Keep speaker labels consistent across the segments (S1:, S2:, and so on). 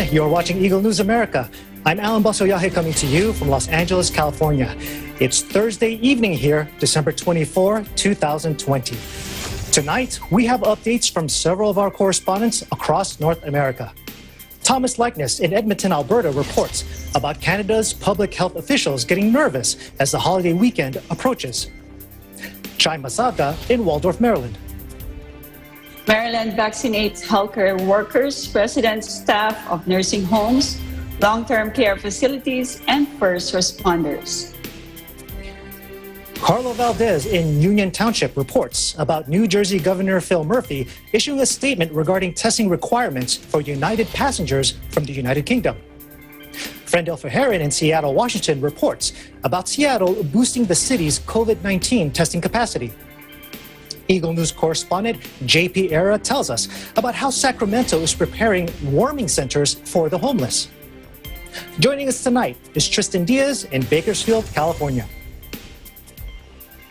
S1: You're watching Eagle News America. I'm Alan Basoyahe coming to you from Los Angeles, California. It's Thursday evening here, December 24, 2020. Tonight, we have updates from several of our correspondents across North America. Thomas Likeness in Edmonton, Alberta reports about Canada's public health officials getting nervous as the holiday weekend approaches. Chai Masaga in Waldorf, Maryland.
S2: Maryland vaccinates healthcare workers, residents, staff of nursing homes, long-term care facilities, and first responders.
S1: Carlo Valdez in Union Township reports about New Jersey Governor Phil Murphy issuing a statement regarding testing requirements for United passengers from the United Kingdom. Frendel Verheeren in Seattle, Washington reports about Seattle boosting the city's COVID-19 testing capacity. Eagle News correspondent JP Era tells us about how Sacramento is preparing warming centers for the homeless. Joining us tonight is Tristan Diaz in Bakersfield, California.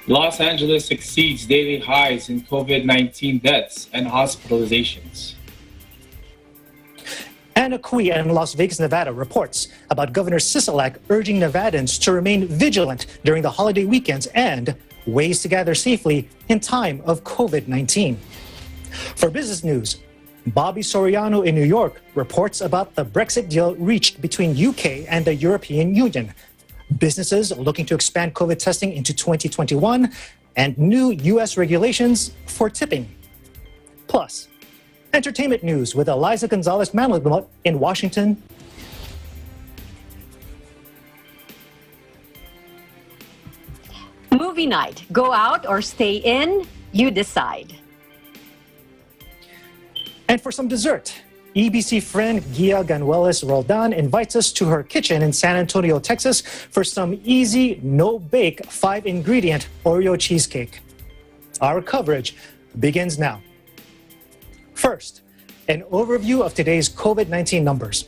S3: Los Angeles exceeds daily highs in COVID-19 deaths and hospitalizations.
S1: Anna Cui in Las Vegas, Nevada reports about Governor Sisolak urging Nevadans to remain vigilant during the holiday weekends and ways to gather safely in time of COVID-19. For business news, Bobby Soriano in New York reports about the Brexit deal reached between UK and the European Union, businesses looking to expand COVID testing into 2021, and new U.S. regulations for tipping. Plus, entertainment news with Eliza Gonzalez-Manlagmut in Washington.
S4: Movie night. Go out or stay in? You decide.
S1: And for some dessert, EBC friend Gia Ganueles Roldan invites us to her kitchen in San Antonio, Texas for some easy, no-bake, 5-ingredient Oreo cheesecake. Our coverage begins now. First, an overview of today's COVID-19 numbers.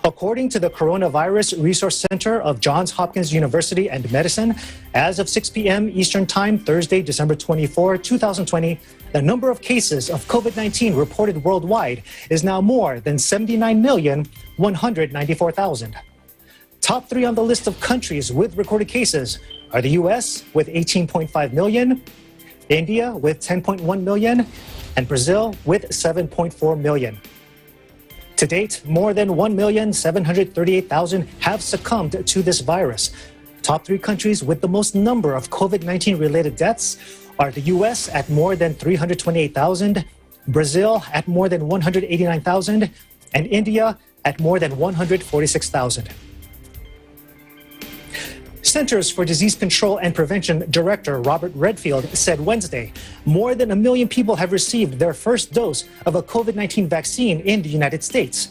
S1: According to the Coronavirus Resource Center of Johns Hopkins University and Medicine, as of 6 p.m. Eastern Time, Thursday, December 24, 2020, the number of cases of COVID-19 reported worldwide is now more than 79,194,000. Top three on the list of countries with recorded cases are the U.S. with 18.5 million, India with 10.1 million, and Brazil with 7.4 million. To date, more than 1,738,000 have succumbed to this virus. Top three countries with the most number of COVID-19 related deaths are the U.S. at more than 328,000, Brazil at more than 189,000, and India at more than 146,000. Centers for Disease Control and Prevention Director Robert Redfield said Wednesday more than 1 million people have received their first dose of a COVID-19 vaccine in the United States.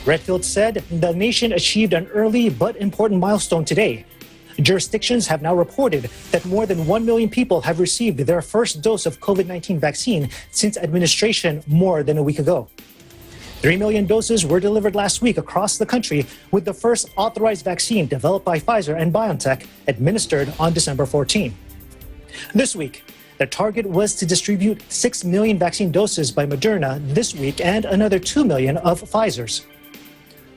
S1: Redfield said the nation achieved an early but important milestone today. Jurisdictions have now reported that more than 1 million people have received their first dose of COVID-19 vaccine since administration more than a week ago. 3 million doses were delivered last week across the country, with the first authorized vaccine developed by Pfizer and BioNTech administered on December 14. This week, the target was to distribute 6 million vaccine doses by Moderna this week and another 2 million of Pfizer's.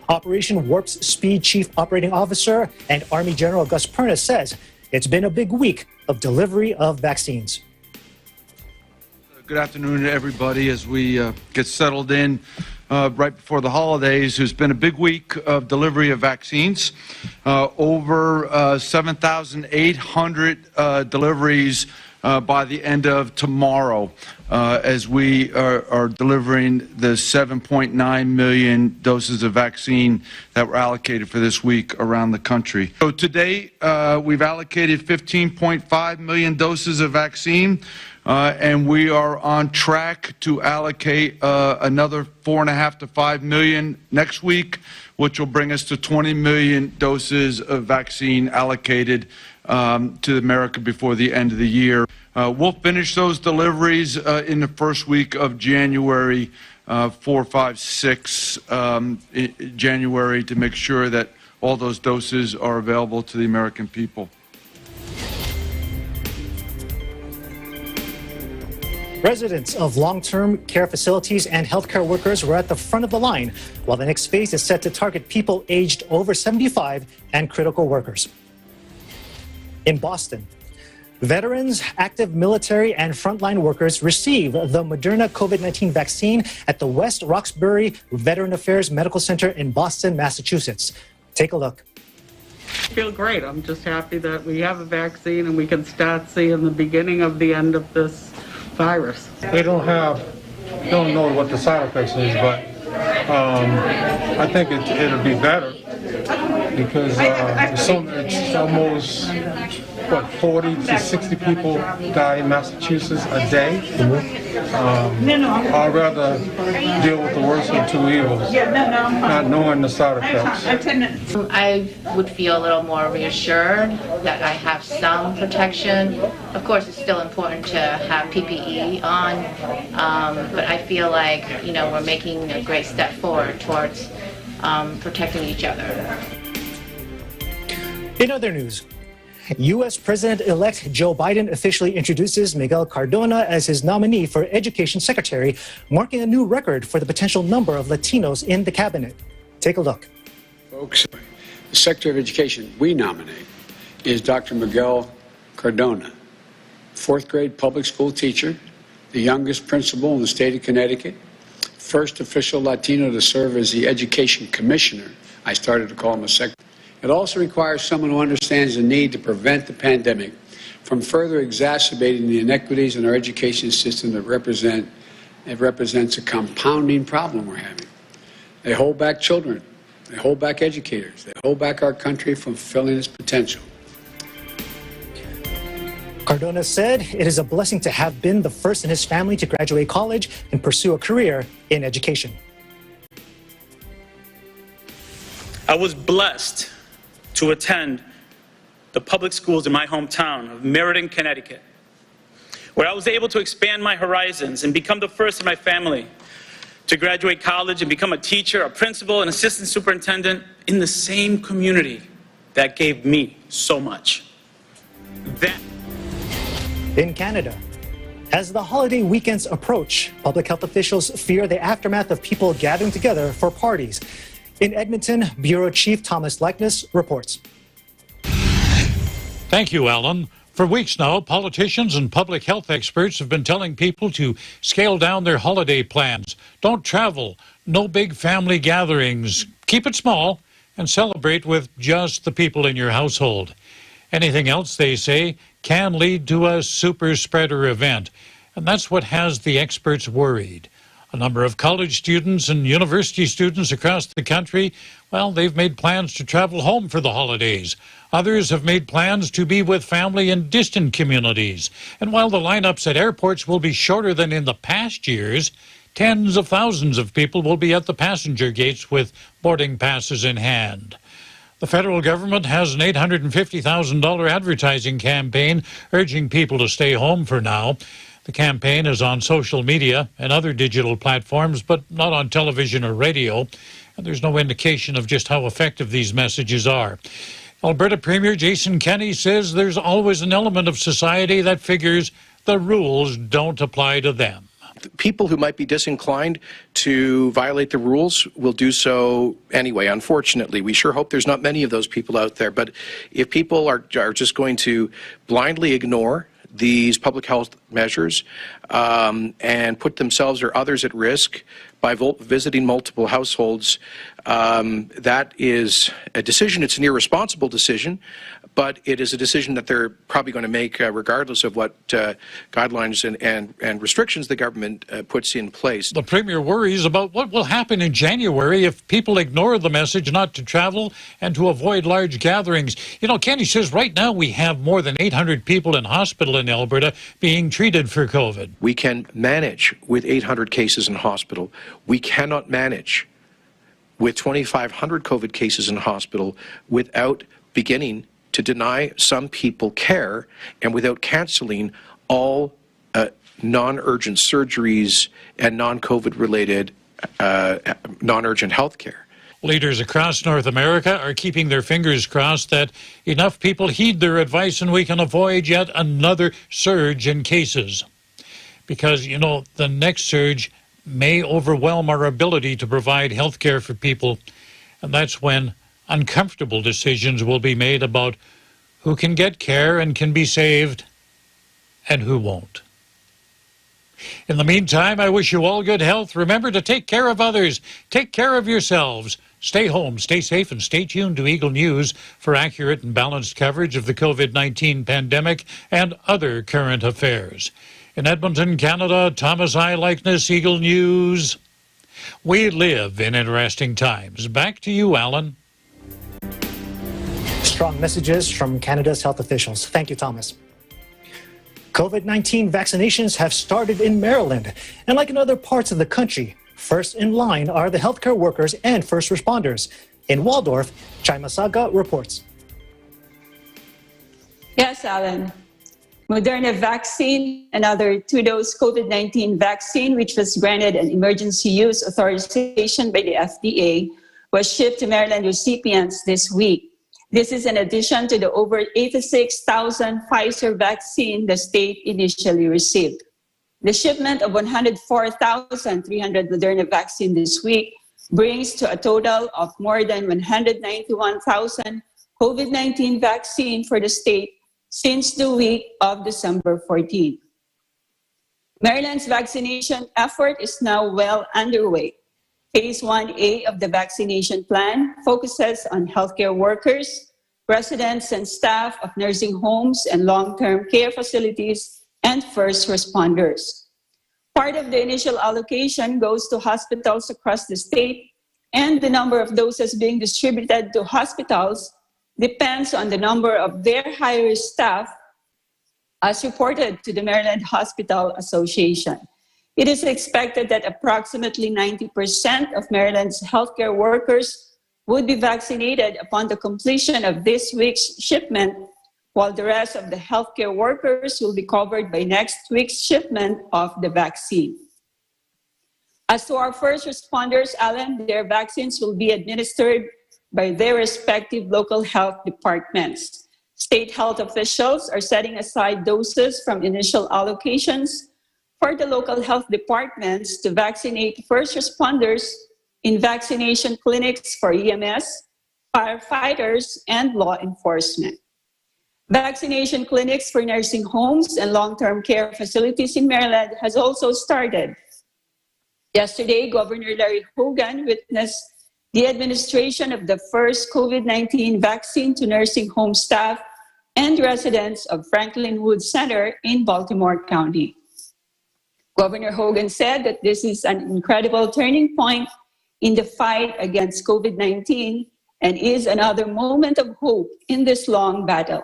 S1: Operation Warp Speed Chief Operating Officer and Army General Gus Perna says it's been a big week of delivery of vaccines.
S5: Good afternoon to everybody as we get settled in right before the holidays. There's been a big week of delivery of vaccines. Over 7,800 deliveries by the end of tomorrow as we are delivering the 7.9 million doses of vaccine that were allocated for this week around the country. So today we've allocated 15.5 million doses of vaccine. And we are on track to allocate another 4.5 to 5 million next week, which will bring us to 20 million doses of vaccine allocated to America before the end of the year. We'll finish those deliveries in the first week of January, 4, 5, 6 January, to make sure that all those doses are available to the American people.
S1: Residents of long-term care facilities and healthcare workers were at the front of the line, while the next phase is set to target people aged over 75 and critical workers. In Boston, veterans, active military, and frontline workers receive the Moderna COVID-19 vaccine at the West Roxbury Veteran Affairs Medical Center in Boston, Massachusetts. Take a look.
S6: I feel great. I'm just happy that we have a vaccine and we can start seeing the beginning of the end of this virus.
S7: They don't know what the side effects is, but I think it'll be better because it's almost 40 to 60 people die in Massachusetts a day. I'd rather deal with the worst of two evils, not knowing the side effects.
S8: I would feel a little more reassured that I have some protection. Of course, it's still important to have PPE on, but I feel like, we're making a great step forward towards protecting each other.
S1: In other news, U.S. President-elect Joe Biden officially introduces Miguel Cardona as his nominee for Education Secretary, marking a new record for the potential number of Latinos in the cabinet. Take a look.
S9: Folks, the Secretary of Education we nominate is Dr. Miguel Cardona, fourth grade public school teacher, the youngest principal in the state of Connecticut, first official Latino to serve as the Education Commissioner. I started to call him a secretary. It also requires someone who understands the need to prevent the pandemic from further exacerbating the inequities in our education system that represents a compounding problem we're having. They hold back children. They hold back educators. They hold back our country from fulfilling its potential.
S1: Cardona said it is a blessing to have been the first in his family to graduate college and pursue a career in education.
S10: I was blessed to attend the public schools in my hometown of Meriden, Connecticut, where I was able to expand my horizons and become the first in my family to graduate college and become a teacher, a principal, and assistant superintendent in the same community that gave me so much.
S1: In Canada, as the holiday weekends approach, public health officials fear the aftermath of people gathering together for parties. In Edmonton, Bureau Chief Thomas Likeness reports.
S11: Thank you, Alan. For weeks now, politicians and public health experts have been telling people to scale down their holiday plans. Don't travel, no big family gatherings, keep it small, and celebrate with just the people in your household. Anything else, they say, can lead to a super spreader event, and that's what has the experts worried. A number of college students and university students across the country, well, they've made plans to travel home for the holidays. Others have made plans to be with family in distant communities. And while the lineups at airports will be shorter than in the past years, tens of thousands of people will be at the passenger gates with boarding passes in hand. The federal government has an $850,000 advertising campaign urging people to stay home for now. The campaign is on social media and other digital platforms, but not on television or radio. And there's no indication of just how effective these messages are. Alberta Premier Jason Kenney says there's always an element of society that figures the rules don't apply to them.
S12: People who might be disinclined to violate the rules will do so anyway, unfortunately. We sure hope there's not many of those people out there. But if people are just going to blindly ignore these public health measures and put themselves or others at risk by visiting multiple households, that is a decision. It's an irresponsible decision, but it is a decision that they're probably going to make regardless of what guidelines and restrictions the government puts in place.
S11: The Premier worries about what will happen in January if people ignore the message not to travel and to avoid large gatherings. You know, Kenny says right now we have more than 800 people in hospital in Alberta being treated for COVID.
S12: We can manage with 800 cases in hospital. We cannot manage with 2,500 COVID cases in hospital without beginning to deny some people care and without canceling all non-urgent surgeries and non-COVID related non-urgent health care.
S11: Leaders across North America are keeping their fingers crossed that enough people heed their advice and we can avoid yet another surge in cases. because, you know, the next surge may overwhelm our ability to provide health care for people. And that's when uncomfortable decisions will be made about who can get care and can be saved and who won't. In the meantime, I wish you all good health. Remember to take care of others. Take care of yourselves. Stay home, stay safe, and stay tuned to Eagle News for accurate and balanced coverage of the COVID-19 pandemic and other current affairs. In Edmonton, Canada, Thomas I. Likeness, Eagle News. We live in interesting times. Back to you, Alan.
S1: Strong messages from Canada's health officials. Thank you, Thomas. COVID-19 vaccinations have started in Maryland. And like in other parts of the country, first in line are the healthcare workers and first responders. In Waldorf, Chaimasaga reports.
S2: Yes, Alan. Moderna vaccine, another 2-dose COVID-19 vaccine, which was granted an emergency use authorization by the FDA, was shipped to Maryland recipients this week. This is in addition to the over 86,000 Pfizer vaccine the state initially received. The shipment of 104,300 Moderna vaccine this week brings to a total of more than 191,000 COVID-19 vaccine for the state since the week of December 14. Maryland's vaccination effort is now well underway. Phase 1A of the vaccination plan focuses on healthcare workers, residents and staff of nursing homes and long-term care facilities, and first responders. Part of the initial allocation goes to hospitals across the state, and the number of doses being distributed to hospitals depends on the number of their high-risk staff, as reported to the Maryland Hospital Association. It is expected that approximately 90% of Maryland's healthcare workers would be vaccinated upon the completion of this week's shipment, while the rest of the healthcare workers will be covered by next week's shipment of the vaccine. As to our first responders, Alan, their vaccines will be administered by their respective local health departments. State health officials are setting aside doses from initial allocations for the local health departments to vaccinate first responders in vaccination clinics for EMS, firefighters, and law enforcement. Vaccination clinics for nursing homes and long-term care facilities in Maryland has also started. Yesterday, Governor Larry Hogan witnessed the administration of the first COVID-19 vaccine to nursing home staff and residents of Franklin Woods Center in Baltimore County. Governor Hogan said that this is an incredible turning point in the fight against COVID-19 and is another moment of hope in this long battle.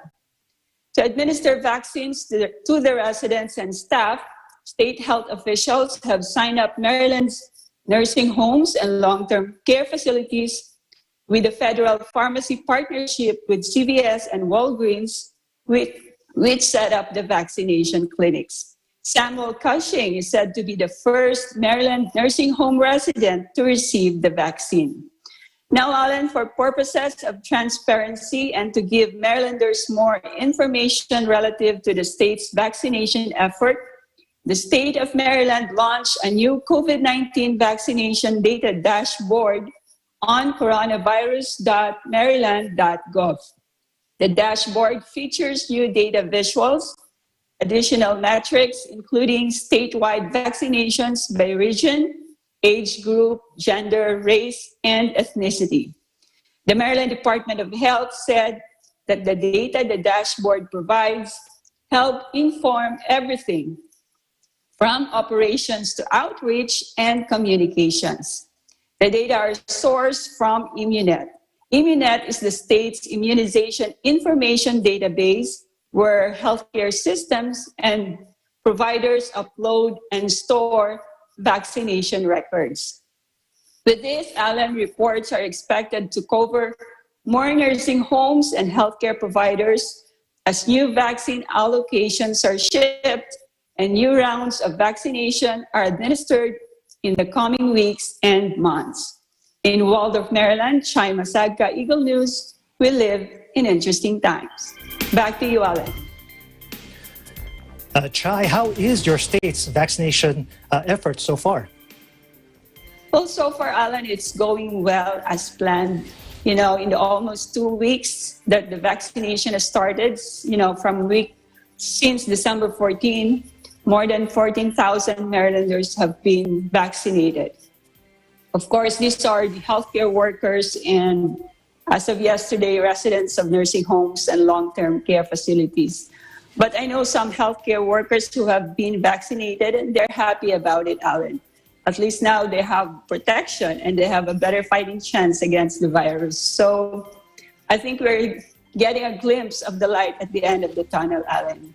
S2: To administer vaccines to the residents and staff, state health officials have signed up Maryland's nursing homes and long-term care facilities with a federal pharmacy partnership with CVS and Walgreens, which set up the vaccination clinics. Samuel Cushing is said to be the first Maryland nursing home resident to receive the vaccine. Now, Alan, for purposes of transparency and to give Marylanders more information relative to the state's vaccination effort, the state of Maryland launched a new COVID-19 vaccination data dashboard on coronavirus.maryland.gov. The dashboard features new data visuals, additional metrics, including statewide vaccinations by region, age group, gender, race, and ethnicity. The Maryland Department of Health said that the data the dashboard provides help inform everything from operations to outreach and communications. The data are sourced from Immunet. Immunet is the state's immunization information database where healthcare systems and providers upload and store vaccination records. With this, Alan, reports are expected to cover more nursing homes and healthcare providers as new vaccine allocations are shipped and new rounds of vaccination are administered in the coming weeks and months. In Waldorf, Maryland, Chaimasaga, Eagle News, we live in interesting times. Back to you, Alan.
S1: Chai, how is your state's vaccination effort so far?
S2: Well, so far, Alan, it's going well as planned. You know, in the almost 2 weeks that the vaccination has started, you know, since December 14, more than 14,000 Marylanders have been vaccinated. Of course, these are the healthcare workers and, as of yesterday, residents of nursing homes and long-term care facilities. But I know some healthcare workers who have been vaccinated and they're happy about it, Alan. At least now they have protection and they have a better fighting chance against the virus. So I think we're getting a glimpse of the light at the end of the tunnel, Alan.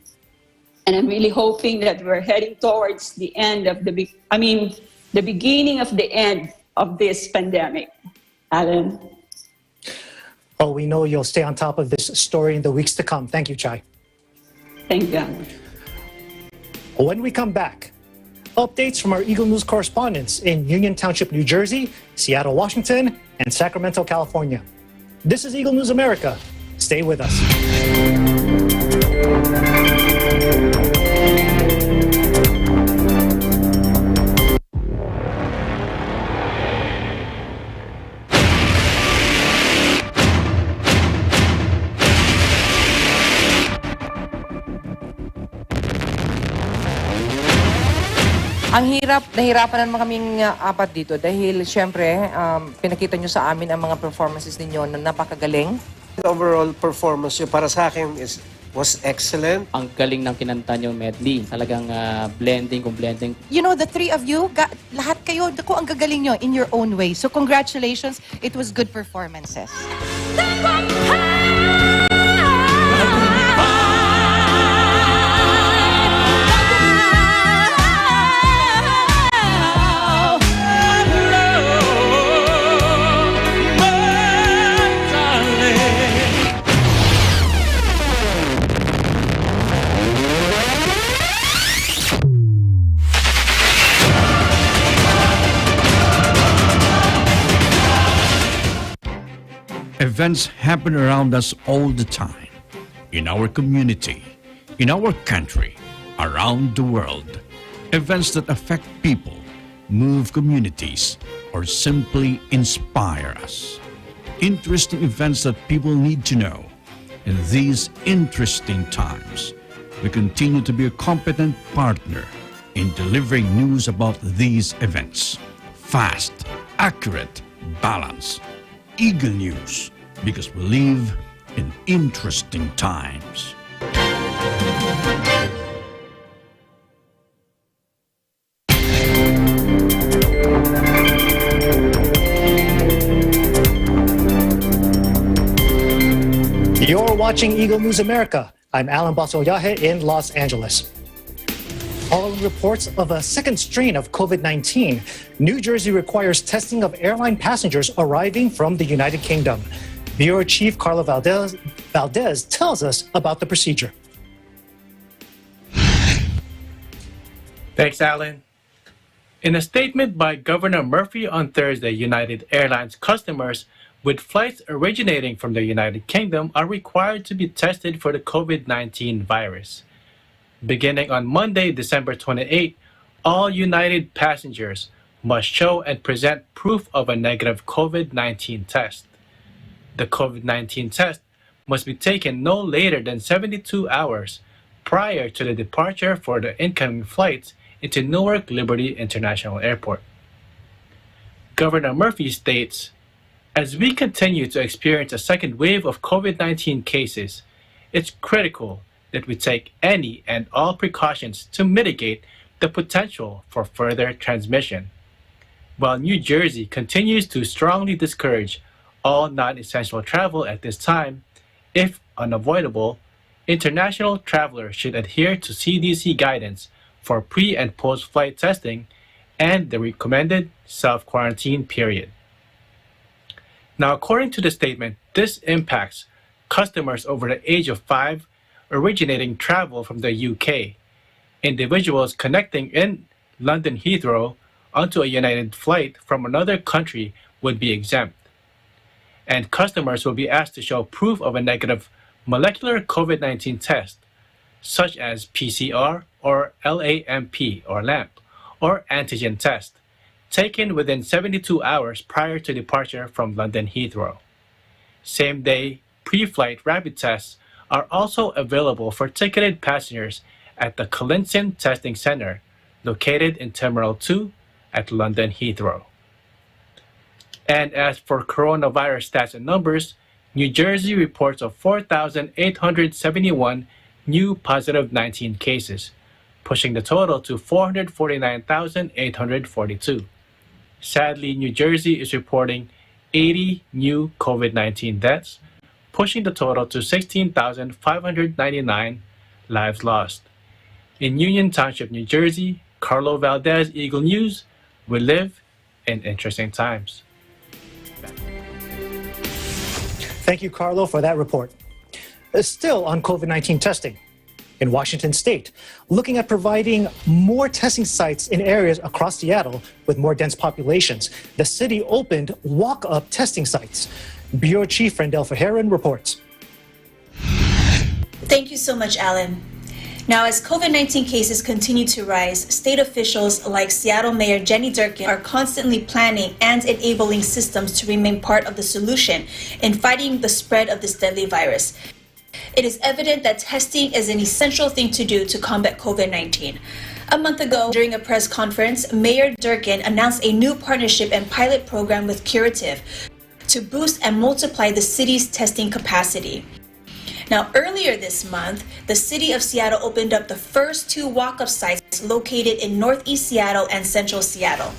S2: And I'm really hoping that we're heading towards the end of the beginning of the end of this pandemic, Alan.
S1: Oh, we know you'll stay on top of this story in the weeks to come. Thank you, Chai.
S2: Thank you, Alan.
S1: When we come back, updates from our Eagle News correspondents in Union Township, New Jersey, Seattle, Washington, and Sacramento, California. This is Eagle News America. Stay with us.
S13: Ang nahirapan naman kaming apat dito dahil syempre pinakita nyo sa amin ang mga performances ninyo na napakagaling.
S14: The overall performance nyo para sa akin was excellent.
S15: Ang galing ng kinanta nyo medley. Talagang blending.
S13: You know, the three of you, lahat kayo, ang gagaling nyo in your own way. So congratulations, it was good performances.
S16: Events happen around us all the time, in our community, in our country, around the world. Events that affect people, move communities, or simply inspire us. Interesting events that people need to know. In these interesting times, we continue to be a competent partner in delivering news about these events. Fast, accurate, balanced. Eagle News, because we live in interesting times.
S1: You're watching Eagle News America. I'm Alan Basoyahe in Los Angeles. Following reports of a second strain of COVID-19, New Jersey requires testing of airline passengers arriving from the United Kingdom. Bureau Chief Carlo Valdez tells us about the procedure.
S17: Thanks, Alan. In a statement by Governor Murphy on Thursday, United Airlines customers with flights originating from the United Kingdom are required to be tested for the COVID-19 virus. Beginning on Monday, December 28, all United passengers must show and present proof of a negative COVID-19 test. The COVID-19 test must be taken no later than 72 hours prior to the departure for the incoming flights into Newark Liberty International Airport. Governor Murphy states, "As we continue to experience a second wave of COVID-19 cases, it's critical that we take any and all precautions to mitigate the potential for further transmission. While New Jersey continues to strongly discourage all non-essential travel at this time, if unavoidable, international travelers should adhere to CDC guidance for pre- and post-flight testing and the recommended self-quarantine period." Now, according to the statement, this impacts customers over the age of 5 originating travel from the UK, individuals connecting in London Heathrow onto a United flight from another country would be exempt, and customers will be asked to show proof of a negative molecular COVID-19 test, such as PCR or LAMP or LAMP, or antigen test, taken within 72 hours prior to departure from London Heathrow. Same-day, pre-flight rapid tests are also available for ticketed passengers at the Collinson Testing Center, located in Terminal 2 at London Heathrow. And as for coronavirus stats and numbers, New Jersey reports of 4,871 new positive 19 cases, pushing the total to 449,842. Sadly, New Jersey is reporting 80 new COVID-19 deaths, pushing the total to 16,599 lives lost. In Union Township, New Jersey, Carlo Valdez, Eagle News, we live in interesting times.
S1: Thank you, Carlo, for that report. Still on COVID-19 testing, in Washington state, looking at providing more testing sites in areas across Seattle with more dense populations, the city opened walk-up testing sites. Bureau Chief Rendell Verheeren reports.
S18: Thank you so much, Alan. Now, as COVID-19 cases continue to rise, state officials like Seattle Mayor Jenny Durkan are constantly planning and enabling systems to remain part of the solution in fighting the spread of this deadly virus. It is evident that testing is an essential thing to do to combat COVID-19. A month ago, during a press conference, Mayor Durkan announced a new partnership and pilot program with Curative to boost and multiply the city's testing capacity. Now, earlier this month, the city of Seattle opened up the first 2 walk-up sites located in Northeast Seattle and Central Seattle.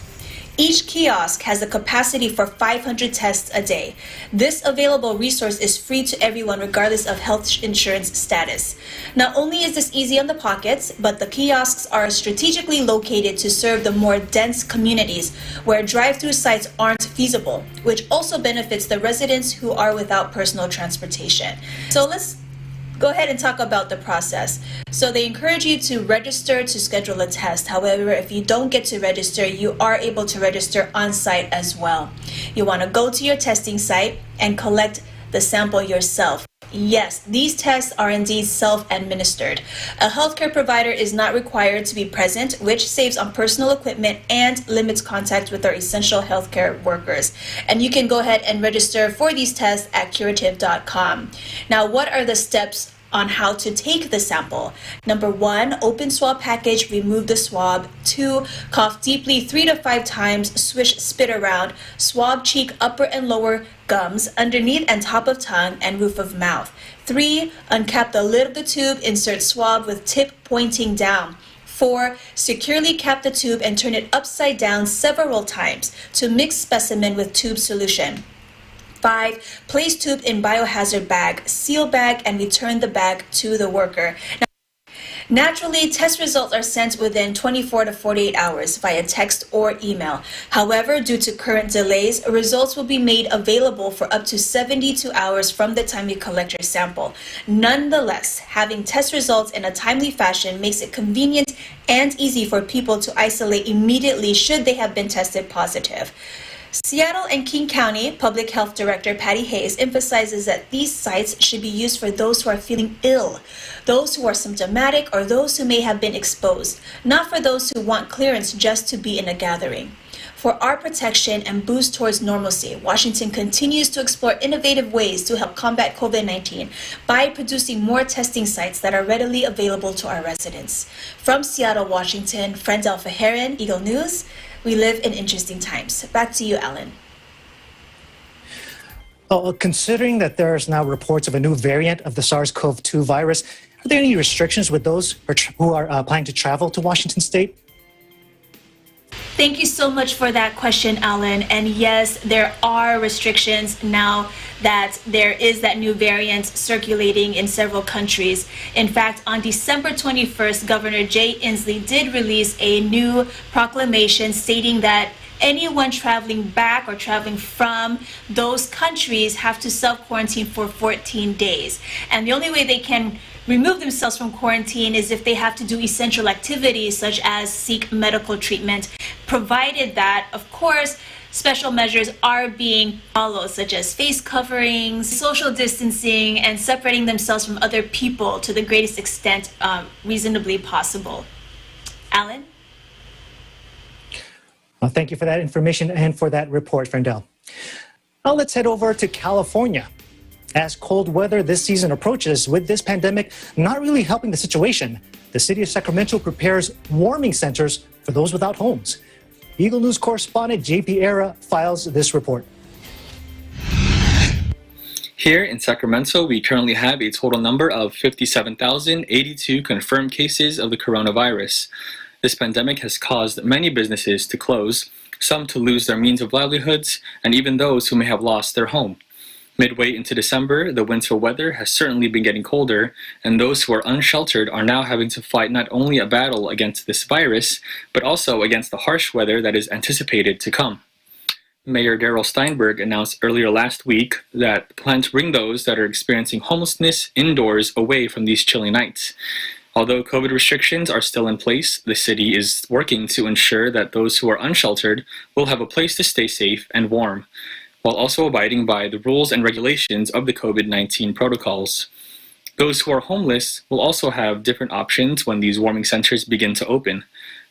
S18: Each kiosk has a capacity for 500 tests a day. This available resource is free to everyone regardless of health insurance status. Not only is this easy on the pockets, but the kiosks are strategically located to serve the more dense communities where drive-through sites aren't feasible, which also benefits the residents who are without personal transportation. So let's go ahead and talk about the process. So they encourage you to register to schedule a test. However, if you don't get to register, you are able to register on site as well. You want to go to your testing site and collect the sample yourself. Yes, these tests are indeed self-administered. A healthcare provider is not required to be present, which saves on personal equipment and limits contact with our essential healthcare workers. And you can go ahead and register for these tests at curative.com. Now, what are the steps on how to take the sample? Number 1, open swab package, remove the swab. 2, cough deeply 3 to 5 times, swish spit around, swab cheek, upper and lower gums, underneath and top of tongue, and roof of mouth. 3, uncap the lid of the tube, insert swab with tip pointing down. 4, securely cap the tube and turn it upside down several times to mix specimen with tube solution. 5, place tube in biohazard bag, seal bag, and return the bag to the worker. Now, naturally, test results are sent within 24 to 48 hours via text or email. However, due to current delays, results will be made available for up to 72 hours from the time you collect your sample. Nonetheless, having test results in a timely fashion makes it convenient and easy for people to isolate immediately should they have been tested positive. Seattle and King County Public Health Director Patty Hayes emphasizes that these sites should be used for those who are feeling ill, those who are symptomatic, or those who may have been exposed, not for those who want clearance just to be in a gathering. For our protection and boost towards normalcy, Washington continues to explore innovative ways to help combat COVID-19 by producing more testing sites that are readily available to our residents. From Seattle, Washington, Rendell Verheeren, Eagle News. We live in interesting times. Back to you, Alan.
S1: Considering that there's now reports of a new variant of the SARS-CoV-2 virus, are there any restrictions with those who are planning to travel to Washington state?
S18: Thank you so much for that question, Alan. And yes, there are restrictions now that there is that new variant circulating in several countries. In fact, on December 21st, Governor Jay Inslee did release a new proclamation stating that anyone traveling back or traveling from those countries have to self-quarantine for 14 days. And the only way they can remove themselves from quarantine is if they have to do essential activities such as seek medical treatment, provided that, of course, special measures are being followed, such as face coverings, social distancing, and separating themselves from other people to the greatest extent reasonably possible. Alan?
S1: Well, thank you for that information and for that report, Frendel. Now let's head over to California. As cold weather this season approaches, with this pandemic not really helping the situation, the city of Sacramento prepares warming centers for those without homes. Eagle News correspondent JP Era files this report.
S19: Here in Sacramento, we currently have a total number of 57,082 confirmed cases of the coronavirus. This pandemic has caused many businesses to close, some to lose their means of livelihoods, and even those who may have lost their home. Midway into December, the winter weather has certainly been getting colder, and those who are unsheltered are now having to fight not only a battle against this virus, but also against the harsh weather that is anticipated to come. Mayor Darrell Steinberg announced earlier last week that the plan to bring those that are experiencing homelessness indoors away from these chilly nights. Although COVID restrictions are still in place, the city is working to ensure that those who are unsheltered will have a place to stay safe and warm, while also abiding by the rules and regulations of the COVID-19 protocols. Those who are homeless will also have different options when these warming centers begin to open.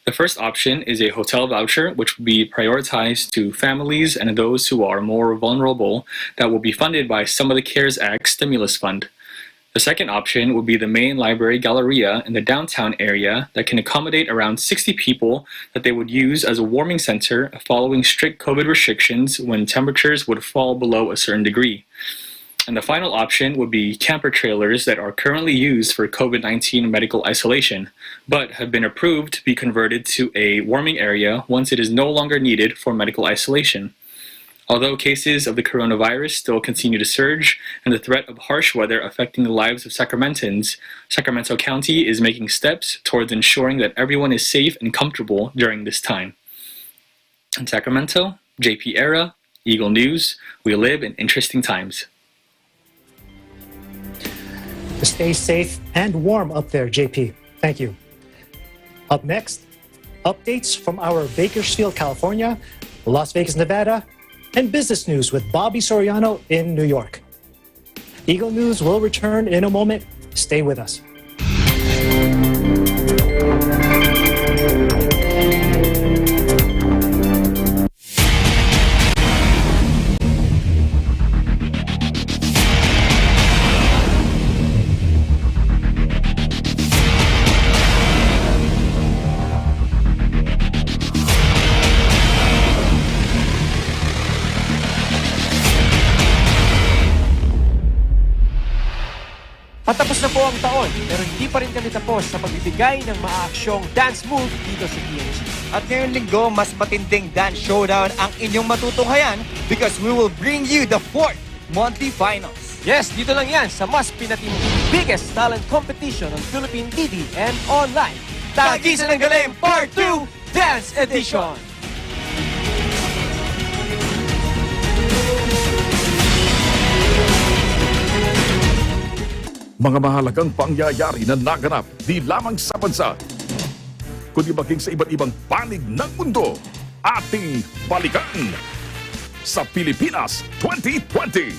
S19: The first option is a hotel voucher, which will be prioritized to families and those who are more vulnerable, that will be funded by some of the CARES Act stimulus fund. The second option will be the main library galleria in the downtown area that can accommodate around 60 people that they would use as a warming center following strict COVID restrictions when temperatures would fall below a certain degree. And the final option would be camper trailers that are currently used for COVID-19 medical isolation, but have been approved to be converted to a warming area once it is no longer needed for medical isolation. Although cases of the coronavirus still continue to surge and the threat of harsh weather affecting the lives of Sacramentans, Sacramento County is making steps towards ensuring that everyone is safe and comfortable during this time. In Sacramento, JP Era, Eagle News, we live in interesting times.
S1: Stay safe and warm up there, JP. Thank you. Up next, updates from our Bakersfield, California, Las Vegas, Nevada, and business news with Bobby Soriano in New York. Eagle News will return in a moment. Stay with us.
S14: Patapos na po ang taon, pero hindi pa rin kami tapos sa pagbibigay ng maaaksyong dance move dito sa PNG.
S20: At ngayong linggo, mas matinding dance showdown ang inyong matutunghayan because we will bring you the 4th monthly finals.
S14: Yes, dito lang yan sa mas pinatimong biggest talent competition on Philippine TV and online.
S20: Tagisan ng Galing Part 2 Dance Edition!
S21: Mga mahalagang pangyayari na naganap di lamang sa bansa, kundi maging sa iba't ibang panig ng mundo, ating balikan sa Pilipinas 2020.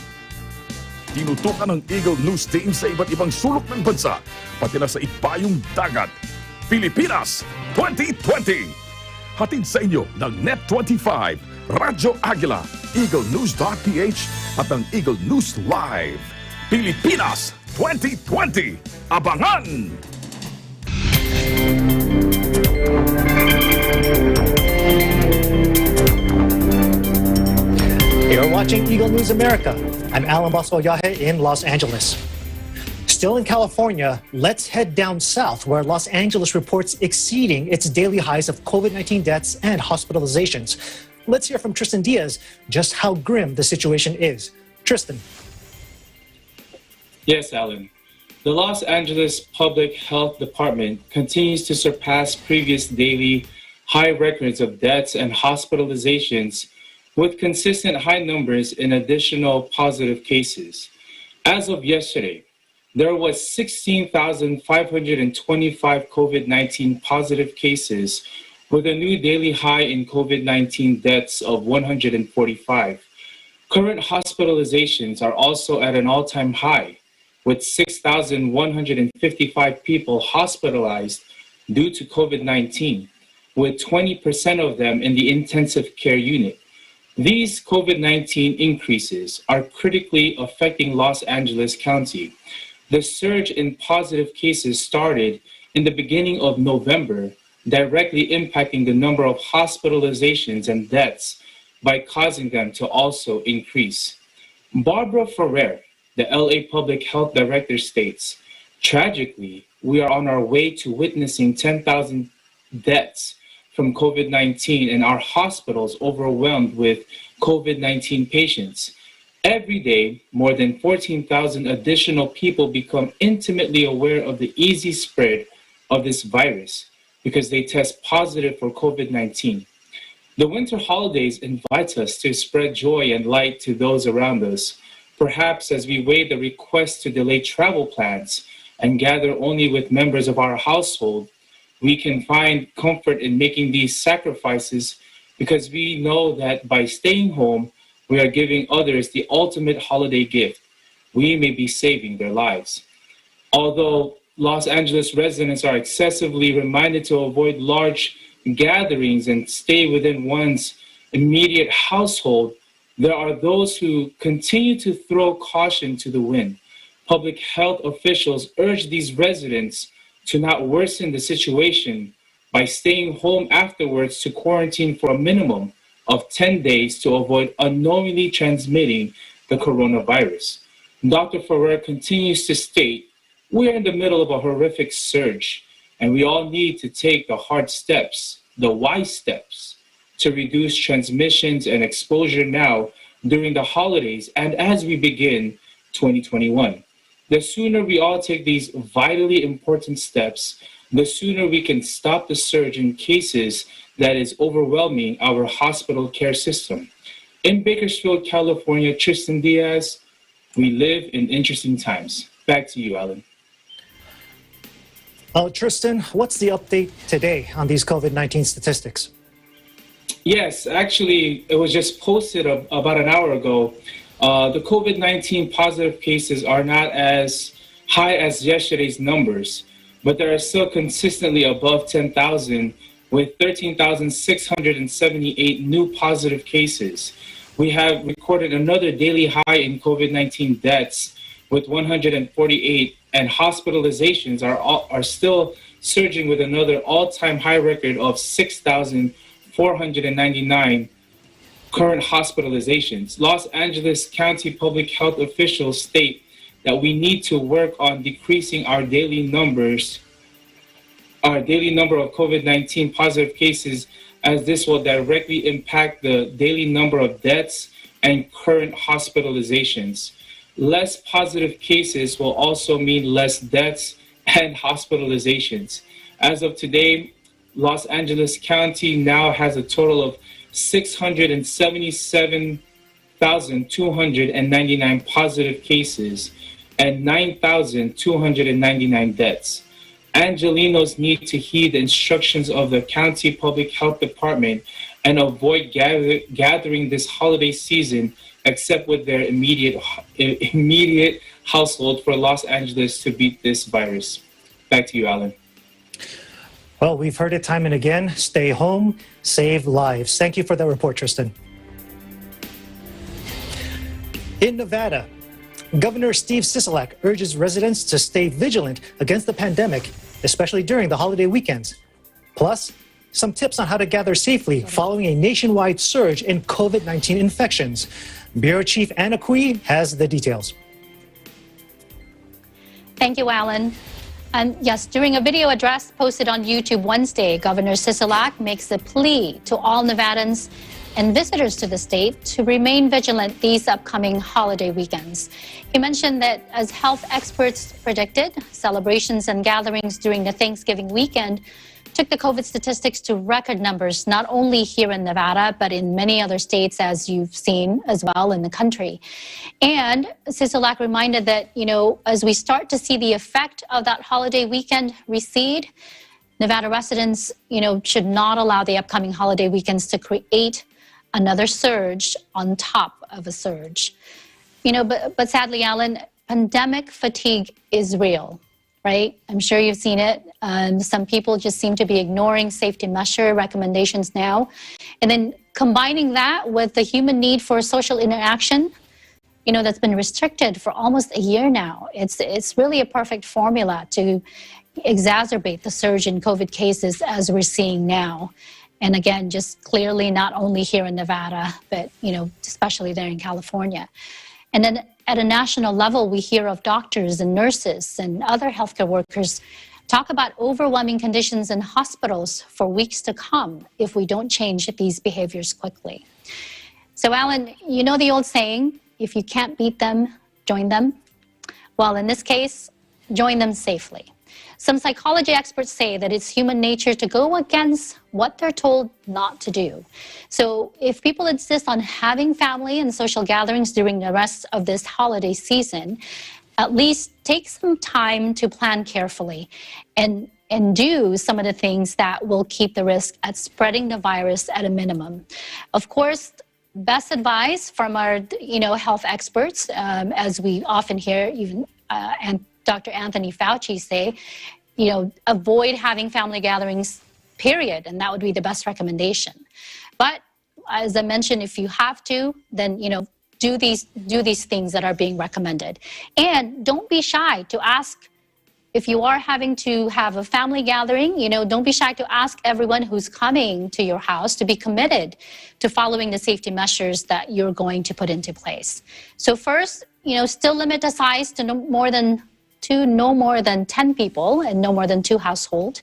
S21: Tinutukan ng Eagle News Team sa iba't ibang sulok ng bansa, pati na sa ipayong dagat. Pilipinas 2020. Hatid sa inyo ng Net25, Radyo Agila, EagleNews.ph at ang Eagle News Live. Pilipinas 2020. Abangan!
S1: You're watching Eagle News America. I'm Alan Bosco-Yahe in Los Angeles. Still in California, let's head down south where Los Angeles reports exceeding its daily highs of COVID-19 deaths and hospitalizations. Let's hear from Tristan Diaz just how grim the situation is. Tristan.
S3: Yes, Alan. The Los Angeles Public Health Department continues to surpass previous daily high records of deaths and hospitalizations with consistent high numbers in additional positive cases. As of yesterday, there was 16,525 COVID-19 positive cases with a new daily high in COVID-19 deaths of 145. Current hospitalizations are also at an all-time high, with 6,155 people hospitalized due to COVID-19, with 20% of them in the intensive care unit. These COVID-19 increases are critically affecting Los Angeles County. The surge in positive cases started in the beginning of November, directly impacting the number of hospitalizations and deaths by causing them to also increase. Barbara Ferrer, the LA Public Health Director, states, "Tragically, we are on our way to witnessing 10,000 deaths from COVID-19 and our hospitals overwhelmed with COVID-19 patients. Every day, more than 14,000 additional people become intimately aware of the easy spread of this virus because they test positive for COVID-19. The winter holidays invite us to spread joy and light to those around us. Perhaps as we weigh the request to delay travel plans and gather only with members of our household, we can find comfort in making these sacrifices because we know that by staying home, we are giving others the ultimate holiday gift. We may be saving their lives." Although Los Angeles residents are excessively reminded to avoid large gatherings and stay within one's immediate household, there are those who continue to throw caution to the wind. Public health officials urge these residents to not worsen the situation by staying home afterwards to quarantine for a minimum of 10 days to avoid unknowingly transmitting the coronavirus. Dr. Ferrer continues to state, "We are in the middle of a horrific surge, and we all need to take the hard steps, the wise steps, to reduce transmissions and exposure now during the holidays and as we begin 2021. The sooner we all take these vitally important steps, the sooner we can stop the surge in cases that is overwhelming our hospital care system." In Bakersfield, California, Tristan Diaz, we live in interesting times. Back to you, Alan.
S1: Tristan, what's the update today on these COVID-19 statistics?
S3: Yes, actually, it was just posted about an hour ago. The COVID-19 positive cases are not as high as yesterday's numbers, but they are still consistently above 10,000 with 13,678 new positive cases. We have recorded another daily high in COVID-19 deaths with 148, and hospitalizations are still surging with another all-time high record of 6,499 current hospitalizations. Los Angeles County public health officials state that we need to work on decreasing our daily number of COVID-19 positive cases, as this will directly impact the daily number of deaths and current hospitalizations. Less positive cases will also mean less deaths and hospitalizations. As of today, Los Angeles County now has a total of 677,299 positive cases and 9,299 deaths. Angelenos need to heed the instructions of the county public health department and avoid gathering this holiday season except with their immediate household for Los Angeles to beat this virus. Back to you, Alan.
S1: Well, we've heard it time and again. Stay home, save lives. Thank you for that report, Tristan. In Nevada, Governor Steve Sisolak urges residents to stay vigilant against the pandemic, especially during the holiday weekends. Plus, some tips on how to gather safely following a nationwide surge in COVID-19 infections. Bureau Chief Anna Cui has the details.
S4: Thank you, Alan. Yes, during a video address posted on YouTube Wednesday, Governor Sisolak makes a plea to all Nevadans and visitors to the state to remain vigilant these upcoming holiday weekends. He mentioned that, as health experts predicted, celebrations and gatherings during the Thanksgiving weekend took the COVID statistics to record numbers, not only here in Nevada, but in many other states, as you've seen as well in the country. And Sisolak reminded that, as we start to see the effect of that holiday weekend recede, Nevada residents, should not allow the upcoming holiday weekends to create another surge on top of a surge. But sadly, Alan, pandemic fatigue is real. Right? I'm sure you've seen it. Some people just seem to be ignoring safety measure recommendations now. And then combining that with the human need for social interaction, that's been restricted for almost a year now. It's really a perfect formula to exacerbate the surge in COVID cases as we're seeing now. And again, just clearly not only here in Nevada, but, especially there in California. And then at a national level, we hear of doctors and nurses and other healthcare workers talk about overwhelming conditions in hospitals for weeks to come if we don't change these behaviors quickly. So, Alan, the old saying, if you can't beat them, join them. Well, in this case, join them safely. Some psychology experts say that it's human nature to go against what they're told not to do. So if people insist on having family and social gatherings during the rest of this holiday season, at least take some time to plan carefully and do some of the things that will keep the risk at spreading the virus at a minimum. Of course, best advice from our health experts, as we often hear, even and Dr. Anthony Fauci say, avoid having family gatherings, period. And that would be the best recommendation. But as I mentioned, if you have to, then, do these things that are being recommended. And don't be shy to ask, if you are having to have a family gathering, don't be shy to ask everyone who's coming to your house to be committed to following the safety measures that you're going to put into place. So first, still limit the size to no more than 10 people and no more than 2 households.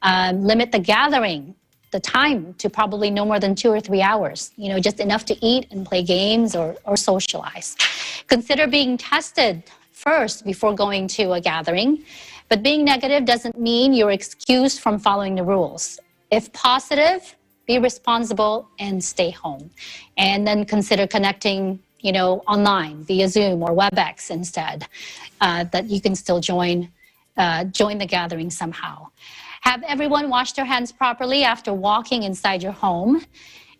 S4: Limit the gathering, the time, to probably no more than 2 or 3 hours, just enough to eat and play games or socialize. Consider being tested first before going to a gathering, but being negative doesn't mean you're excused from following the rules. If positive, be responsible and stay home. And then consider connecting online via Zoom or WebEx instead, that you can still join the gathering somehow. Have everyone wash their hands properly after walking inside your home,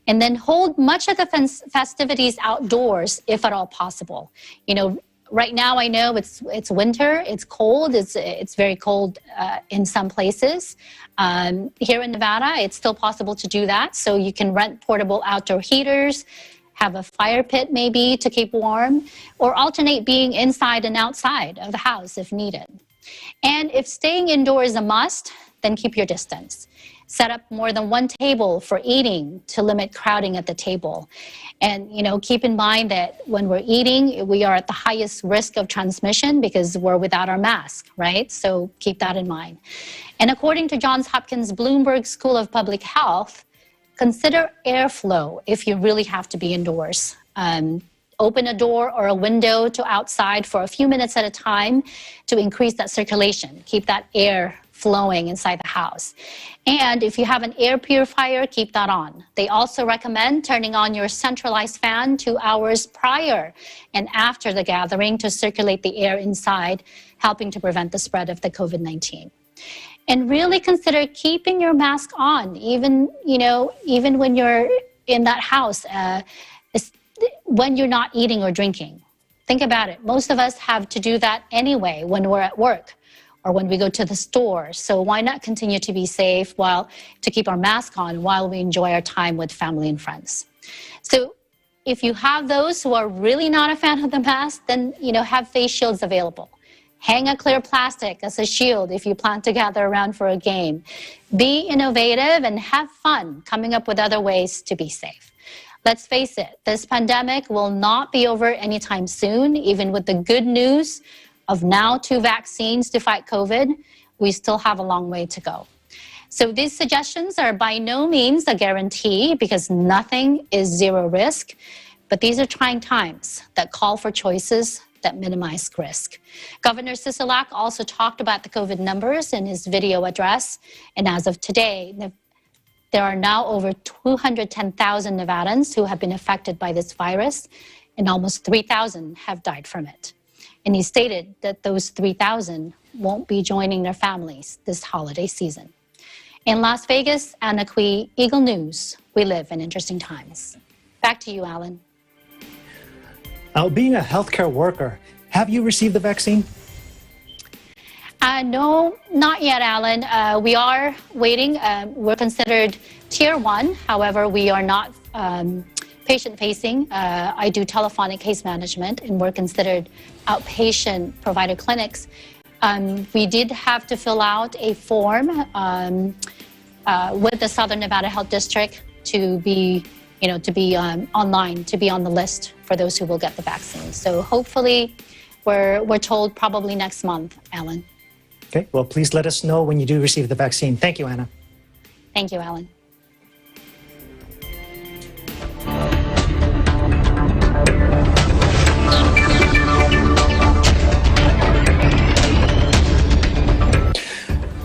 S4: and then hold much of the festivities outdoors if at all possible. Right now I know it's winter, it's cold, it's very cold in some places. Here in Nevada, it's still possible to do that, so you can rent portable outdoor heaters, have a fire pit maybe to keep warm, or alternate being inside and outside of the house if needed. And if staying indoors is a must, then keep your distance. Set up more than 1 table for eating to limit crowding at the table. And keep in mind that when we're eating, we are at the highest risk of transmission because we're without our mask, right? So keep that in mind. And according to Johns Hopkins Bloomberg School of Public Health, consider airflow if you really have to be indoors. Open a door or a window to outside for a few minutes at a time to increase that circulation. Keep that air flowing inside the house. And if you have an air purifier, keep that on. They also recommend turning on your centralized fan 2 hours prior and after the gathering to circulate the air inside, helping to prevent the spread of the COVID-19. And really consider keeping your mask on, even when you're in that house, when you're not eating or drinking. Think about it. Most of us have to do that anyway when we're at work or when we go to the store. So why not continue to be safe to keep our mask on while we enjoy our time with family and friends? So if you have those who are really not a fan of the mask, then have face shields available. Hang a clear plastic as a shield if you plan to gather around for a game. Be innovative and have fun coming up with other ways to be safe. Let's face it, this pandemic will not be over anytime soon. Even with the good news of now 2 vaccines to fight COVID, we still have a long way to go. So these suggestions are by no means a guarantee because nothing is zero risk, but these are trying times that call for choices that minimize risk. Governor Sisolak also talked about the COVID numbers in his video address, and as of today, there are now over 210,000 Nevadans who have been affected by this virus, and almost 3,000 have died from it. And he stated that those 3,000 won't be joining their families this holiday season. In Las Vegas, Anna Cui, Eagle News. We live in interesting times. Back to you, Alan.
S1: Being a healthcare worker, have you received the vaccine?
S4: No, not yet, Alan. We are waiting. We're considered Tier 1. However, we are not patient-facing. I do telephonic case management, and we're considered outpatient provider clinics. We did have to fill out a form with the Southern Nevada Health District to be, online, to be on the list for those who will get the vaccine. So hopefully, we're told probably next month, Alan.
S1: Okay, well, please let us know when you do receive the vaccine. Thank you, Anna.
S4: Thank you, Alan.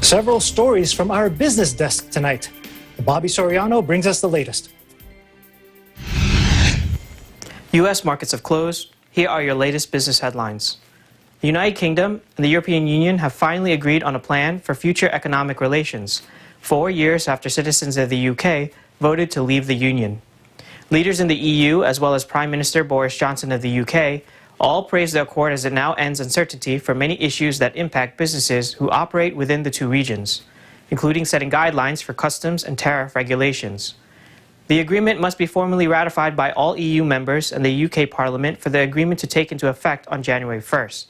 S1: Several stories from our business desk tonight. Bobby Soriano brings us the latest.
S5: U.S. markets have closed. Here are your latest business headlines. The United Kingdom and the European Union have finally agreed on a plan for future economic relations, 4 years after citizens of the UK voted to leave the Union. Leaders in the EU, as well as Prime Minister Boris Johnson of the UK, all praised the accord as it now ends uncertainty for many issues that impact businesses who operate within the two regions, including setting guidelines for customs and tariff regulations. The agreement must be formally ratified by all EU members and the UK Parliament for the agreement to take into effect on January 1st.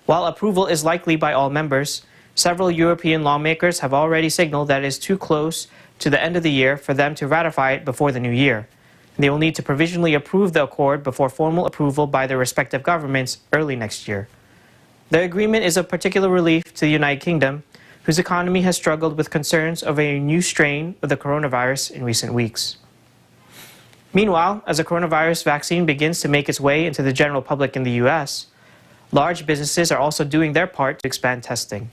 S5: While approval is likely by all members, several European lawmakers have already signaled that it is too close to the end of the year for them to ratify it before the new year. They will need to provisionally approve the accord before formal approval by their respective governments early next year. The agreement is of particular relief to the United Kingdom, whose economy has struggled with concerns of a new strain of the coronavirus in recent weeks. Meanwhile, as the coronavirus vaccine begins to make its way into the general public in the U.S., large businesses are also doing their part to expand testing.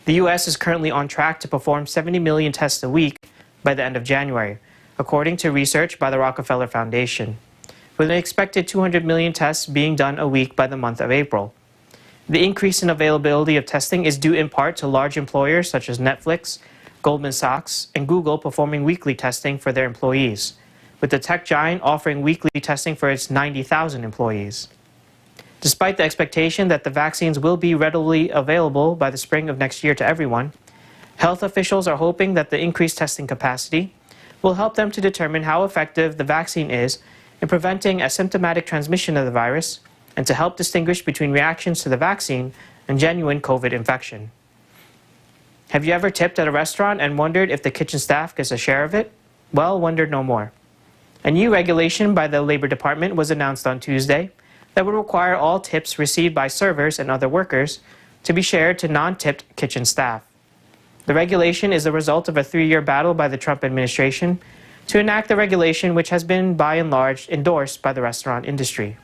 S5: The U.S. is currently on track to perform 70 million tests a week by the end of January, according to research by the Rockefeller Foundation, with an expected 200 million tests being done a week by the month of April. The increase in availability of testing is due in part to large employers such as Netflix, Goldman Sachs, and Google performing weekly testing for their employees, with the tech giant offering weekly testing for its 90,000 employees. Despite the expectation that the vaccines will be readily available by the spring of next year to everyone, health officials are hoping that the increased testing capacity will help them to determine how effective the vaccine is in preventing asymptomatic transmission of the virus and to help distinguish between reactions to the vaccine and genuine COVID infection. Have you ever tipped at a restaurant and wondered if the kitchen staff gets a share of it? Well, wondered no more. A new regulation by the Labor Department was announced on Tuesday that would require all tips received by servers and other workers to be shared to non-tipped kitchen staff. The regulation is the result of a 3-year battle by the Trump administration to enact the regulation, which has been by and large endorsed by the restaurant industry.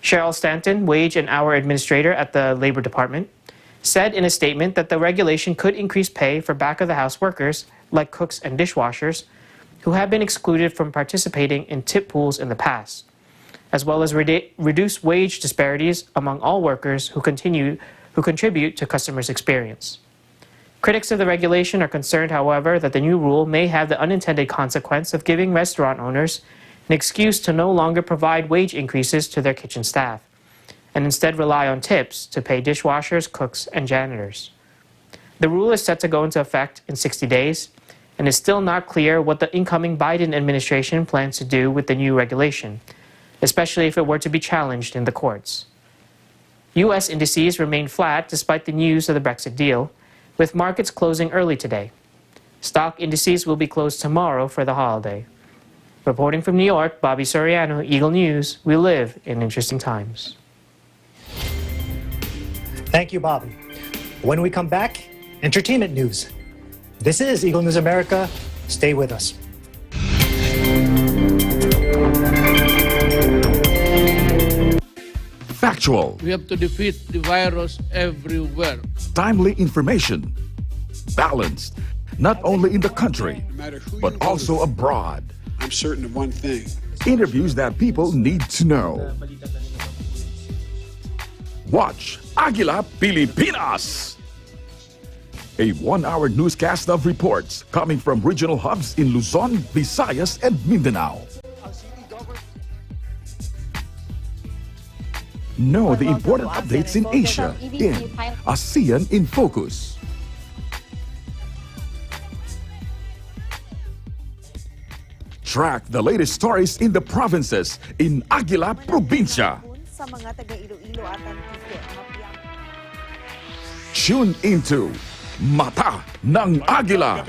S5: Cheryl Stanton, wage and hour administrator at the Labor Department, said in a statement that the regulation could increase pay for back-of-the-house workers like cooks and dishwashers who have been excluded from participating in tip pools in the past, as well as reduce wage disparities among all workers who contribute to customers' experience. Critics of the regulation are concerned, however, that the new rule may have the unintended consequence of giving restaurant owners an excuse to no longer provide wage increases to their kitchen staff, and instead rely on tips to pay dishwashers, cooks, and janitors. The rule is set to go into effect in 60 days, and it's still not clear what the incoming Biden administration plans to do with the new regulation, especially if it were to be challenged in the courts. U.S. indices remain flat despite the news of the Brexit deal, with markets closing early today. Stock indices will be closed tomorrow for the holiday. Reporting from New York, Bobby Soriano, Eagle News. We live in interesting times.
S1: Thank you, Bobby. When we come back, entertainment news. This is Eagle News America. Stay with us.
S21: factual.
S6: We have to defeat the virus everywhere.
S21: Timely information. Balanced, not only in the country, but also abroad.
S9: I'm certain of one thing.
S21: Interviews that people need to know. Watch Agila Pilipinas! A one-hour newscast of reports coming from regional hubs in Luzon, Visayas, and Mindanao. Know the important updates in Asia in ASEAN in Focus. Track the latest stories in the provinces in Agila Provincia. Tune into Mata ng Agila,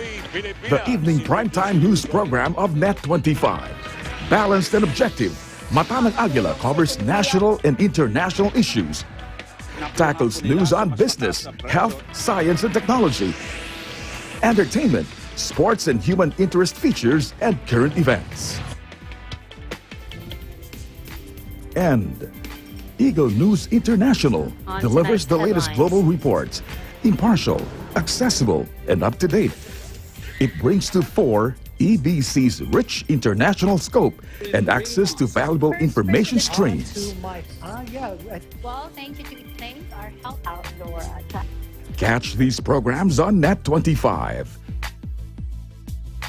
S21: the evening primetime news program of Net25. Balanced and objective, Mata ng Agila covers national and international issues, tackles news on business, health, science and technology, entertainment, sports and human interest features, and current events. And Eagle News International delivers the latest global reports, impartial, accessible, and up-to-date. It brings to fore EBC's rich international scope and access to valuable information streams.
S4: Well, thank you to explain our health outdoor track.
S21: Catch these programs on Net25.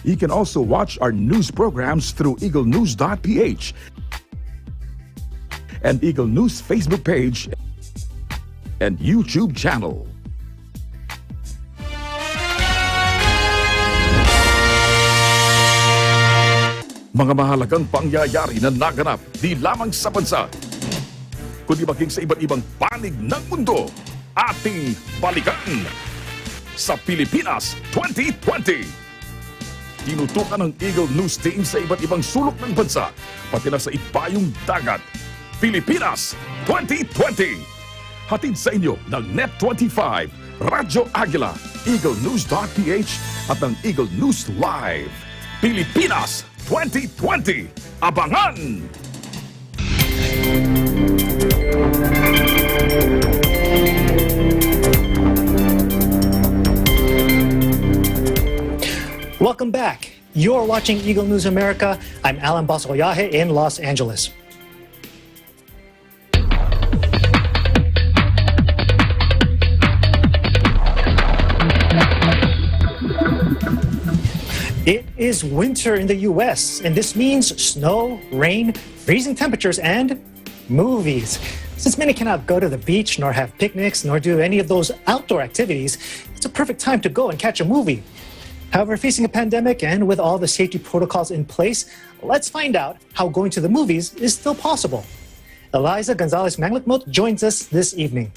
S21: You can also watch our news programs through eaglenews.ph and Eagle News Facebook page and YouTube channel. Mga mahalagang pangyayari na naganap di lamang sa bansa, kundi maging sa iba't ibang panig ng mundo, ating balikan sa Pilipinas 2020. Tinutukan ng Eagle News Team sa iba't ibang sulok ng bansa, pati na sa ipayong dagat. Pilipinas 2020. Hatid sa inyo ng Net25, Radyo Agila, eaglenews.ph at ng Eagle News Live. Pilipinas 2020. Abangan!
S1: Welcome back. You're watching Eagle News America. I'm Alan Basoyahe in Los Angeles. It is winter in the U.S., and this means snow, rain, freezing temperatures, and movies. Since many cannot go to the beach, nor have picnics, nor do any of those outdoor activities, it's a perfect time to go and catch a movie. However, facing a pandemic and with all the safety protocols in place, let's find out how going to the movies is still possible. Eliza Gonzalez-Manglitmot joins us this evening.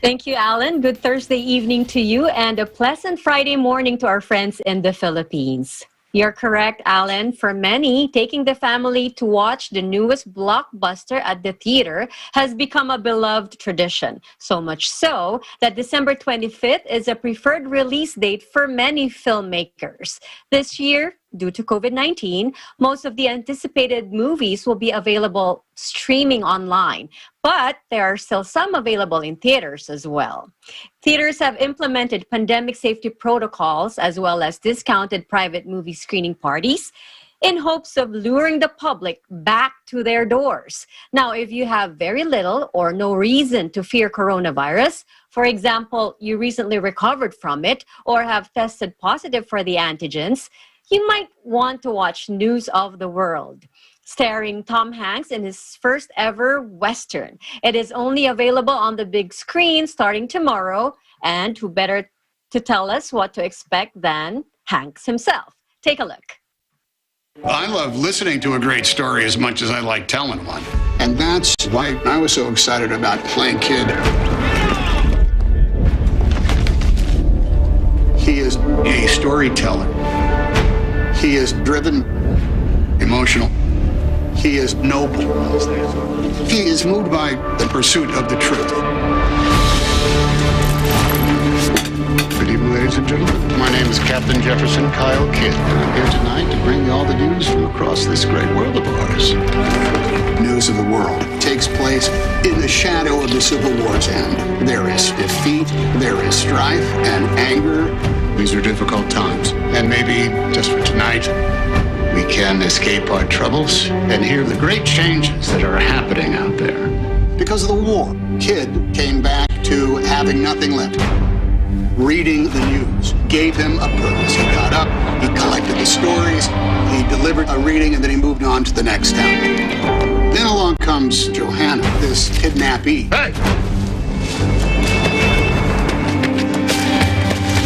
S22: Thank you, Alan. Good Thursday evening to you and a pleasant Friday morning to our friends in the Philippines. You're correct, Alan. For many, taking the family to watch the newest blockbuster at the theater has become a beloved tradition. So much so that December 25th is a preferred release date for many filmmakers. This year, due to COVID-19, most of the anticipated movies will be available streaming online, but there are still some available in theaters as well. Theaters have implemented pandemic safety protocols as well as discounted private movie screening parties in hopes of luring the public back to their doors. Now, if you have very little or no reason to fear coronavirus, for example, you recently recovered from it or have tested positive for the antigens, you might want to watch News of the World, starring Tom Hanks in his first ever Western. It is only available on the big screen starting tomorrow, and who better to tell us what to expect than Hanks himself. Take a look.
S23: I love listening to a great story as much as I like telling one. And that's why I was so excited about playing Kid. He is a storyteller. He is driven, emotional. He is noble. He is moved by the pursuit of the truth. Good evening, ladies and gentlemen. My name is Captain Jefferson Kyle Kidd, and I'm here tonight to bring you all the news from across this great world of ours. News of the world. takes place in the shadow of the Civil War's end. There is defeat, there is strife and anger. These are difficult times. And maybe just for tonight, we can escape our troubles and hear the great changes that are happening out there. Because of the war, Kid came back to having nothing left. Reading the news gave him a purpose. He got up, he collected the stories, he delivered a reading, and then he moved on to the next town. Then along comes Johanna, this kidnappee.
S21: Hey!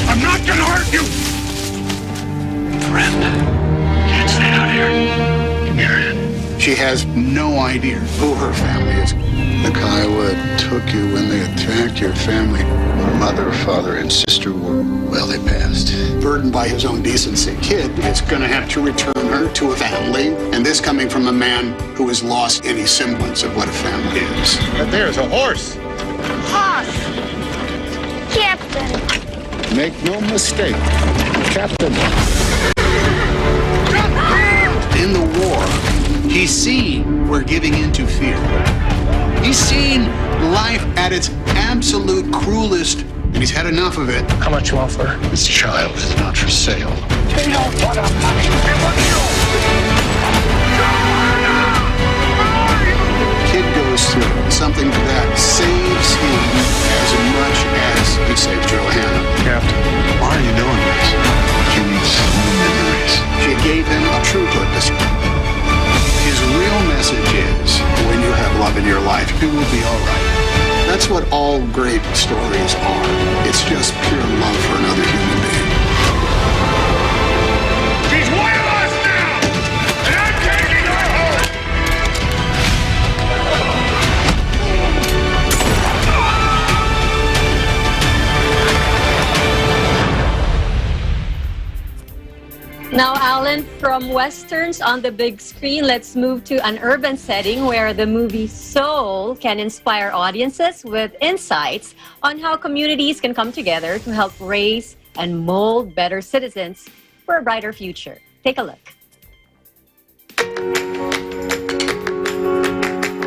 S21: I'm not gonna hurt you!
S23: Friend, can't stay out here. Come here. She has no idea who her family is. The Kiowa took you when they attacked your family. Mother, father, and sister were, well, they passed. Burdened by his own decency, Kid is going to have to return her to a family, and this coming from a man who has lost any semblance of what a family is.
S21: But there's a horse.
S7: Horse. Captain.
S23: Make no mistake, Captain. In the war, he's seen we're giving into fear. He's seen life at its absolute cruelest, and he's had enough of it.
S21: How much you want for her?
S23: This child is not for sale.
S21: You know what I'm
S23: Kid goes through something that saves him as much as he saved Johanna.
S21: Captain,
S23: Why are you doing this? He needs new memories. She gave him a true purpose. His real message is, when you have love in your life, it will be all right. That's what all great stories are. It's just pure love for another human being.
S21: She's one of us now! And I'm taking her home!
S22: Now, Alan, from Westerns on the big screen, let's move to an urban setting where the movie Soul can inspire audiences with insights on how communities can come together to help raise and mold better citizens for a brighter future. Take a look.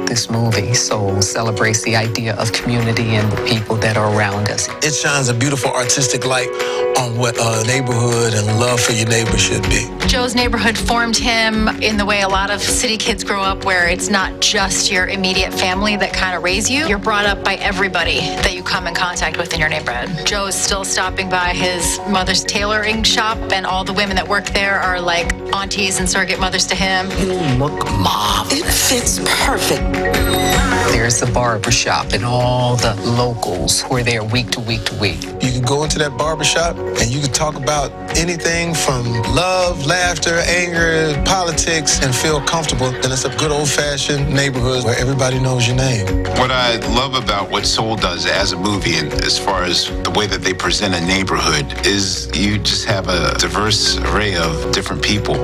S8: This movie, Soul, celebrates the idea of community and the people that are around us.
S10: It shines a beautiful artistic light on what neighborhood and love for your neighbor should be.
S24: Joe's neighborhood formed him in the way a lot of city kids grow up, where it's not just your immediate family that kind of raise you. You're brought up by everybody that you come in contact with in your neighborhood. Joe is still stopping by his mother's tailoring shop, and all the women that work there are like aunties and surrogate mothers to him.
S8: You look marvelous. It fits perfect. There's the barber shop, and all the locals who are there week to week to week.
S10: You can go into that barber shop and you can talk about anything from love, laughter, anger, politics, and feel comfortable. And it's a good old-fashioned neighborhood where everybody knows your name.
S25: What I love about what Soul does as a movie, and as far as the way that they present a neighborhood, is you just have a diverse array of different people.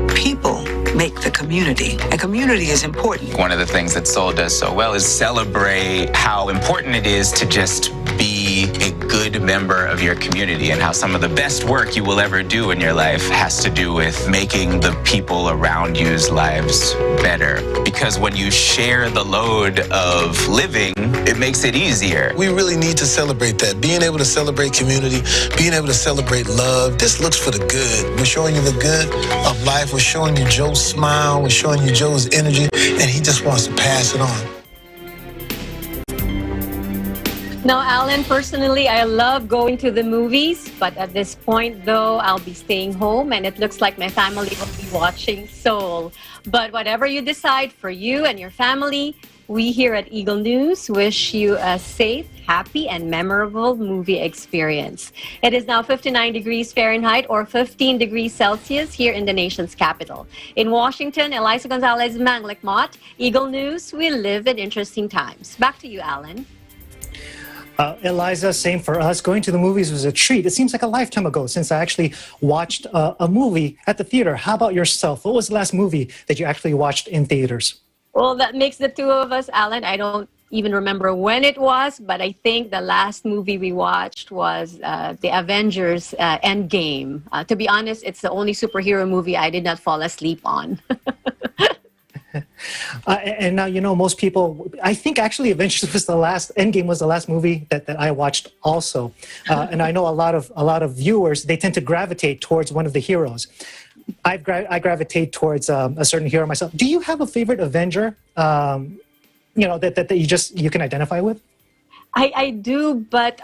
S26: People make the community. A community is important.
S27: One of the things that Soul does so well is celebrate how important it is to just be a good member of your community, and how some of the best work you will ever do in your life has to do with making the people around you's lives better. Because when you share the load of living, it makes it easier.
S10: We really need to celebrate that. Being able to celebrate community, being able to celebrate love. This looks for the good. We're showing you the good of life. We're showing you Joe's smile. We're showing you Joe's energy, and he just wants to pass it on.
S22: Now, Alan, personally, I love going to the movies, but at this point, though, I'll be staying home, and it looks like my family will be watching Soul. But whatever you decide for you and your family, we here at Eagle News wish you a safe, happy, and memorable movie experience. It is now 59 degrees Fahrenheit or 15 degrees Celsius here in the nation's capital. In Washington, Eliza Gonzalez Manglikmot, Eagle News, we live in interesting times. Back to you, Alan.
S1: Eliza, same for us. Going to the movies was a treat. It seems like a lifetime ago since I actually watched a movie at the theater. How about yourself? What was the last movie that you actually watched in theaters?
S22: Well, that makes the two of us, Alan. I don't even remember when it was, but I think the last movie we watched was the Avengers Endgame. To be honest, it's the only superhero movie I did not fall asleep on.
S1: And now, most people, I think actually Avengers Endgame was the last movie that I watched also. And I know a lot of viewers, they tend to gravitate towards one of the heroes. I gravitate towards a certain hero myself. Do you have a favorite Avenger, that you can identify with?
S22: I do, but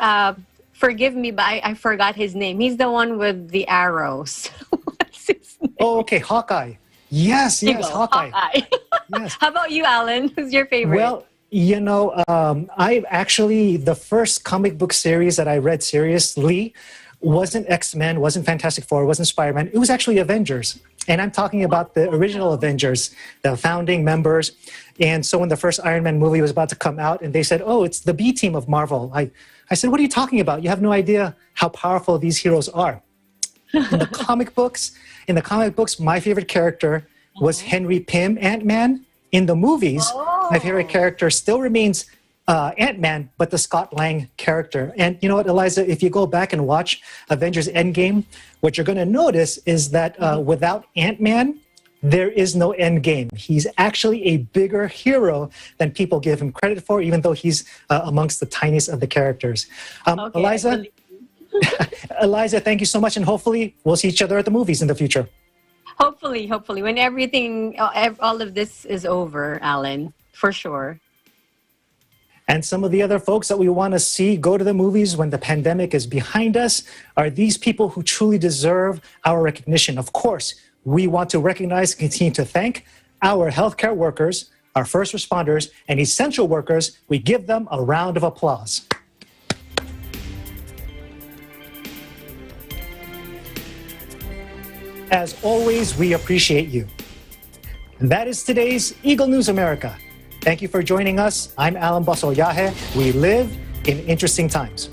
S22: forgive me, but I forgot his name. He's the one with the arrows. What's his name?
S1: Oh, okay, Hawkeye. Yes, Hawkeye. Yes.
S22: How about you, Alan? Who's your favorite?
S1: Well, I actually, the first comic book series that I read seriously wasn't X-Men, wasn't Fantastic Four, wasn't Spider-Man. It was actually Avengers. And I'm talking about the original Avengers, the founding members. And so when the first Iron Man movie was about to come out and they said, oh, it's the B team of Marvel. I said, what are you talking about? You have no idea how powerful these heroes are. In the comic books, my favorite character was Henry Pym, Ant-Man. In the movies, my favorite character still remains Ant-Man, but the Scott Lang character. And you know what, Eliza, if you go back and watch Avengers Endgame, what you're going to notice is that without Ant-Man, there is no Endgame. He's actually a bigger hero than people give him credit for, even though he's amongst the tiniest of the characters. Eliza, Eliza, thank you so much, and hopefully we'll see each other at the movies in the future.
S22: Hopefully, when everything, all of this is over, Alan, for sure.
S1: And some of the other folks that we want to see go to the movies when the pandemic is behind us are these people who truly deserve our recognition. Of course, we want to recognize and continue to thank our healthcare workers, our first responders, and essential workers. We give them a round of applause. As always, we appreciate you. And that is today's Eagle News America. Thank you for joining us. I'm Alan Basolyahe. We live in interesting times.